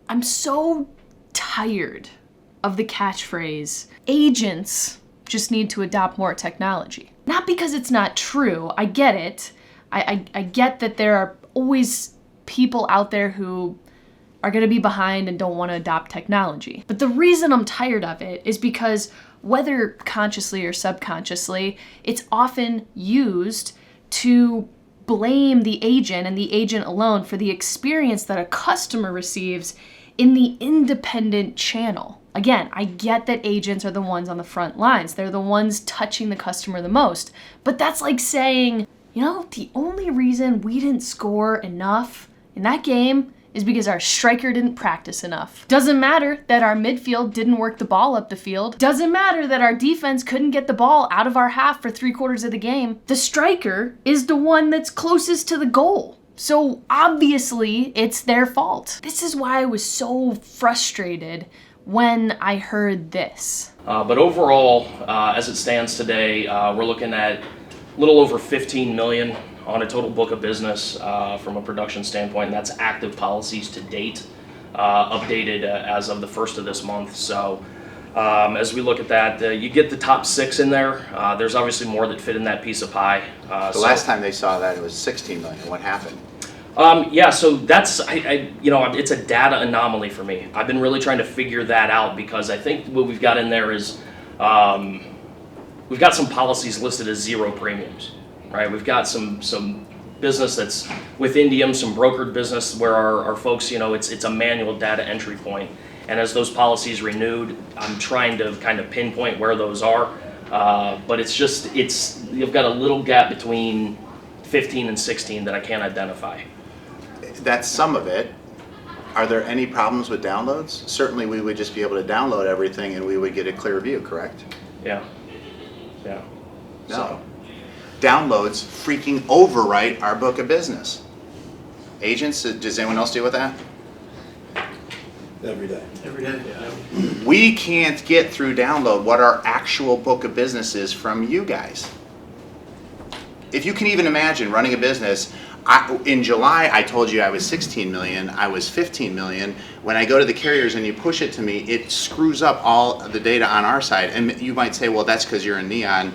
I'm so tired of the catchphrase, agents just need to adopt more technology. Not because it's not true, I get it. I get that there are always people out there who are gonna be behind and don't wanna adopt technology. But the reason I'm tired of it is because whether consciously or subconsciously, it's often used to blame the agent and the agent alone for the experience that a customer receives in the independent channel. Again, I get that agents are the ones on the front lines. They're the ones touching the customer the most. But that's like saying, the only reason we didn't score enough in that game is because our striker didn't practice enough. Doesn't matter that our midfield didn't work the ball up the field. Doesn't matter that our defense couldn't get the ball out of our half for 3/4 of the game. The striker is the one that's closest to the goal. So obviously it's their fault. This is why I was so frustrated when I heard this. But overall, as it stands today, we're looking at a little over 15 million on a total book of business from a production standpoint, and that's active policies to date, updated as of the first of this month. So as we look at that, you get the top 6 in there. There's obviously more that fit in that piece of pie. The last time they saw that, it was 16 million. What happened? Yeah, so that's, it's a data anomaly for me. I've been really trying to figure that out because I think what we've got in there is, we've got some policies listed as 0 premiums, right? We've got some business that's with Indium, some brokered business where our folks, it's a manual data entry point. And as those policies renewed, I'm trying to kind of pinpoint where those are. But you've got a little gap between 15 and 16 that I can't identify. That's some of it. Are there any problems with downloads? Certainly we would just be able to download everything and we would get a clear view, correct? Yeah. No. So. Downloads freaking overwrite our book of business. Agents, does anyone else deal with that? Every day. Every day. Yeah. We can't get through download what our actual book of business is from you guys. If you can even imagine running a business, in July I told you I was 16 million, I was 15 million. When I go to the carriers and you push it to me, it screws up all the data on our side. And you might say, well, that's because you're in Neon,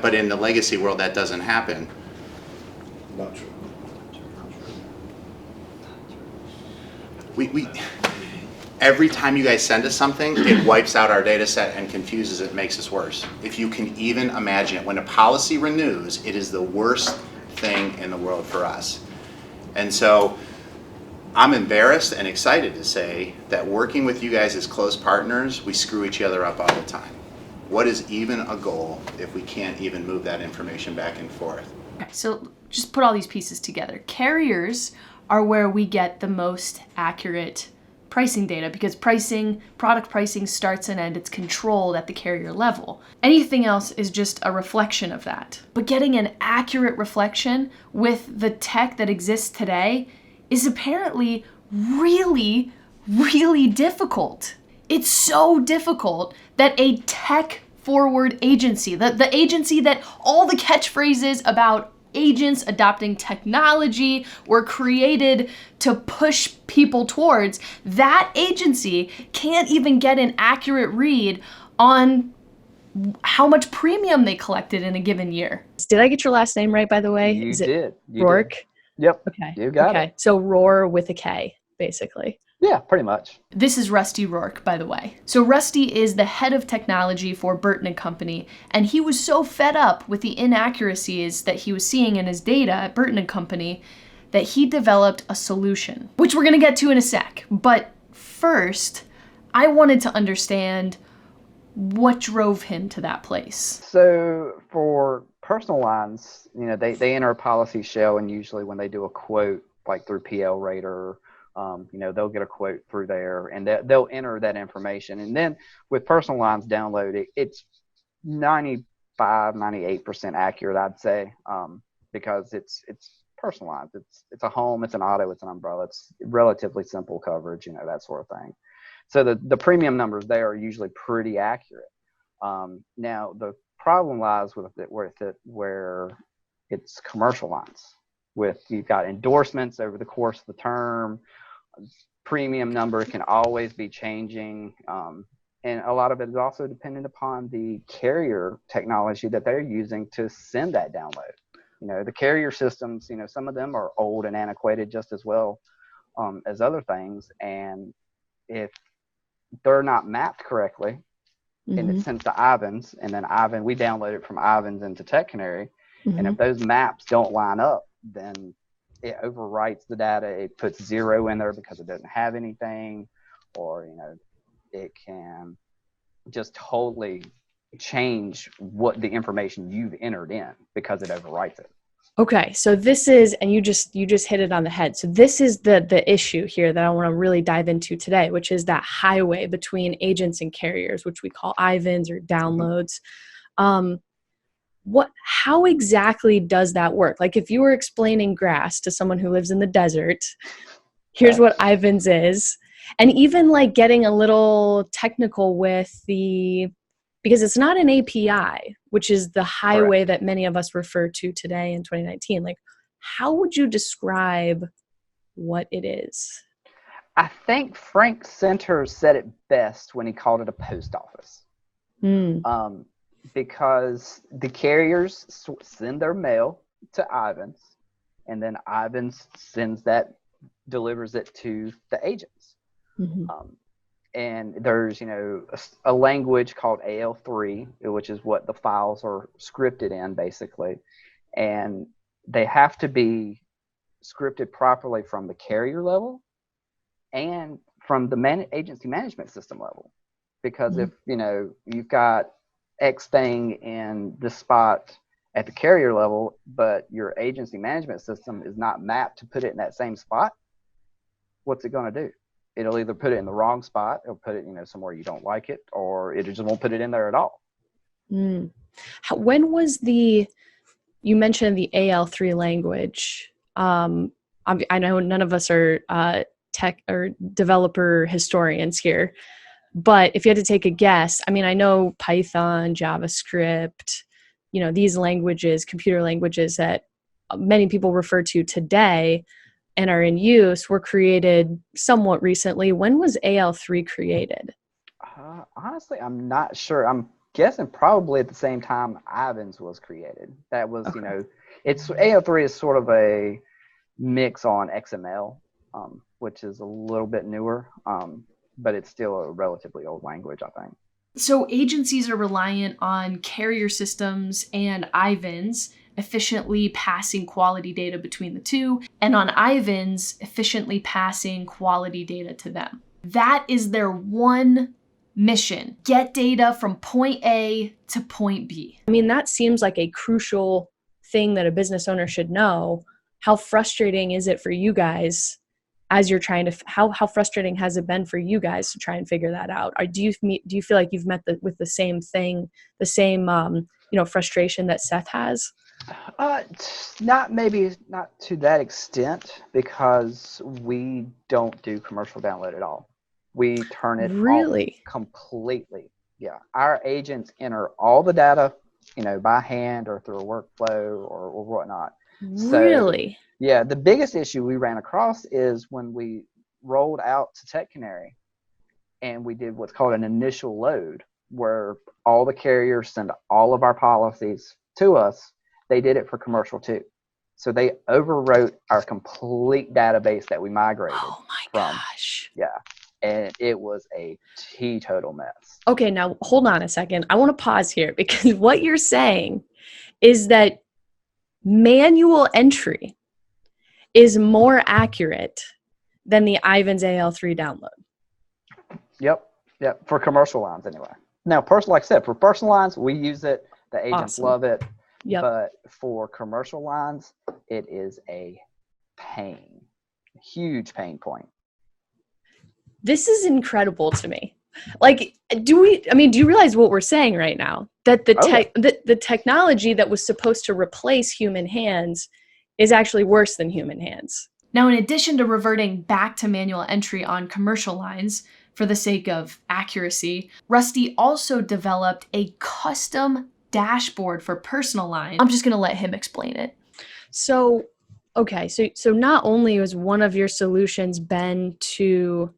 but in the legacy world that doesn't happen. Not true. We every time you guys send us something, it wipes out our data set and confuses it, makes us worse. If you can even imagine it, when a policy renews, it is the worst thing in the world for us. And so I'm embarrassed and excited to say that working with you guys as close partners, we screw each other up all the time. What is even a goal if we can't even move that information back and forth? Okay, so just put all these pieces together. Carriers are where we get the most accurate pricing data because product pricing starts and ends, it's controlled at the carrier level. Anything else is just a reflection of that. But getting an accurate reflection with the tech that exists today is apparently really, really difficult. It's so difficult that a tech-forward agency, the agency that all the catchphrases about agents adopting technology were created to push people towards, that agency can't even get an accurate read on how much premium they collected in a given year. Did I get your last name right, by the way? You Is it did. You Rourke? did. Yep. Okay. You got okay. it. So Roar with a K, basically. Yeah, pretty much. This is Rusty Rourke, by the way. So Rusty is the head of technology for Burton and Company, and he was so fed up with the inaccuracies that he was seeing in his data at Burton and Company that he developed a solution, which we're gonna get to in a sec. But first, I wanted to understand what drove him to that place. So for personal lines, they enter a policy shell, and usually when they do a quote, like through PL Rater, they'll get a quote through there, and they'll enter that information. And then with personal lines download, it's 95, 98% accurate, I'd say, because it's personal lines. It's a home, it's an auto, it's an umbrella. It's relatively simple coverage, that sort of thing. So the premium numbers there are usually pretty accurate. Now the problem lies with it where it's commercial lines. You've got endorsements over the course of the term, premium number can always be changing. And a lot of it is also dependent upon the carrier technology that they're using to send that download. The carrier systems, some of them are old and antiquated just as well as other things. And if they're not mapped correctly, and it sends to Ivans, and then we download it from Ivans into Tech Canary. And if those maps don't line up, then it overwrites the data. It puts 0 in there because it doesn't have anything, or, it can just totally change what the information you've entered in because it overwrites it. Okay, so this is, and you just hit it on the head. So this is the issue here that I want to really dive into today, which is that highway between agents and carriers, which we call Ivans or downloads. How exactly does that work? Like if you were explaining grass to someone who lives in the desert, here's what Ivans is, and even like getting a little technical with because it's not an API, which is the highway that many of us refer to today in 2019. Like, how would you describe what it is? I think Frank Centers said it best when he called it a post office. Because the carriers send their mail to Ivans, and then Ivans delivers it to the agents. And there's, a language called AL3, which is what the files are scripted in, basically. And they have to be scripted properly from the carrier level and from the agency management system level. Because if, you've got X thing in this spot at the carrier level, but your agency management system is not mapped to put it in that same spot, what's it going to do? It'll either put it in the wrong spot, it'll put it, somewhere you don't like it, or it just won't put it in there at all. When was you mentioned the AL3 language. I know none of us are tech or developer historians here, but if you had to take a guess, I know Python, JavaScript, these languages, computer languages that many people refer to today and are in use were created somewhat recently. When was AL3 created? Honestly, I'm not sure. I'm guessing probably at the same time Ivans was created. That was, it's AL3 is sort of a mix on XML, which is a little bit newer, but it's still a relatively old language, I think. So agencies are reliant on carrier systems and Ivans efficiently passing quality data between the two, and on Ivans efficiently passing quality data to them. That is their one mission: get data from point A to point B. That seems like a crucial thing that a business owner should know. How frustrating is it for you guys as you're trying to, how frustrating has it been for you guys to try and figure that out? Or do you feel like you've met with the same thing, the same frustration that Seth has? Not to that extent, because we don't do commercial download at all. We turn it off completely. Yeah, our agents enter all the data, by hand or through a workflow or whatnot. Really? So, yeah, the biggest issue we ran across is when we rolled out to Tech Canary, and we did what's called an initial load, where all the carriers send all of our policies to us. They did it for commercial too. So they overwrote our complete database that we migrated from. Oh my gosh. Yeah. And it was a teetotal mess. Okay, now hold on a second. I want to pause here, because what you're saying is that manual entry is more accurate than the Ivans AL3 download. Yep. For commercial lines anyway. Now, like I said, for personal lines, we use it. The agents love it. Yep. But for commercial lines, it is a huge pain point. This is incredible to me. Like, do you realize what we're saying right now? That the technology that was supposed to replace human hands is actually worse than human hands. Now, in addition to reverting back to manual entry on commercial lines for the sake of accuracy, Rusty also developed a custom dashboard for personal lines. I'm just going to let him explain it. So Okay, so not only was one of your solutions been to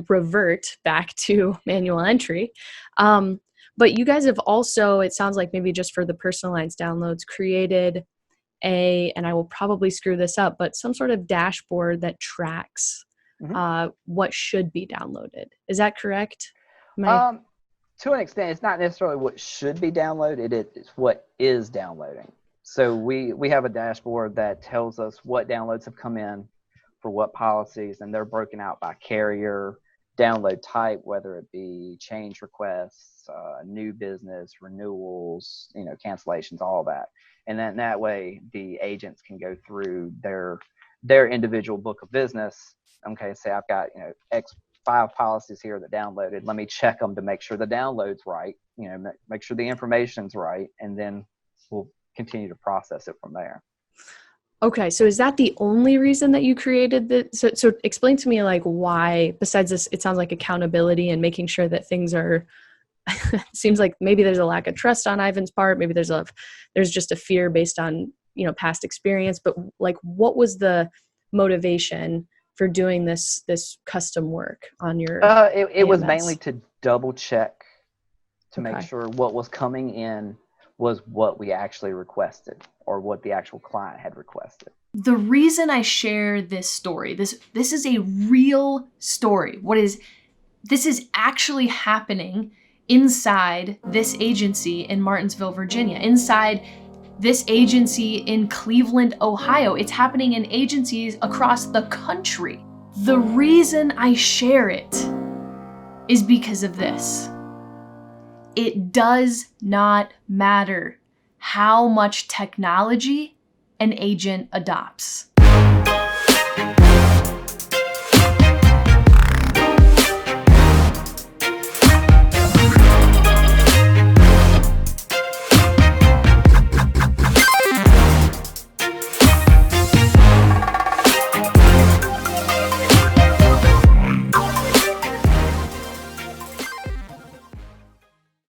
revert back to manual entry, but you guys have also, it sounds like maybe just for the personal lines downloads, created and I will probably screw this up, but some sort of dashboard that tracks what should be downloaded. Is that correct? To an extent, it's not necessarily what should be downloaded, it's what is downloading. So we have a dashboard that tells us what downloads have come in for what policies, and they're broken out by carrier, download type, whether it be change requests, new business, renewals, cancellations, all that. And then that way the agents can go through their individual book of business. Okay, say I've got X 5 policies here that downloaded. Let me check them to make sure the download's right, make sure the information's right, and then we'll continue to process it from there. Okay, so is that the only reason that you created the? So explain to me, like, why, besides this, it sounds like accountability and making sure that things are. It seems like maybe there's a lack of trust on Ivan's part. Maybe there's just a fear based on past experience. But like, what was the motivation for doing this custom work on your? It was mainly to double check to make sure what was coming in was what we actually requested or what the actual client had requested. The reason I share this story, this is a real story. This is actually happening inside this agency in Martinsville, Virginia, inside this agency in Cleveland, Ohio. It's happening in agencies across the country. The reason I share it is because of this. It does not matter how much technology an agent adopts.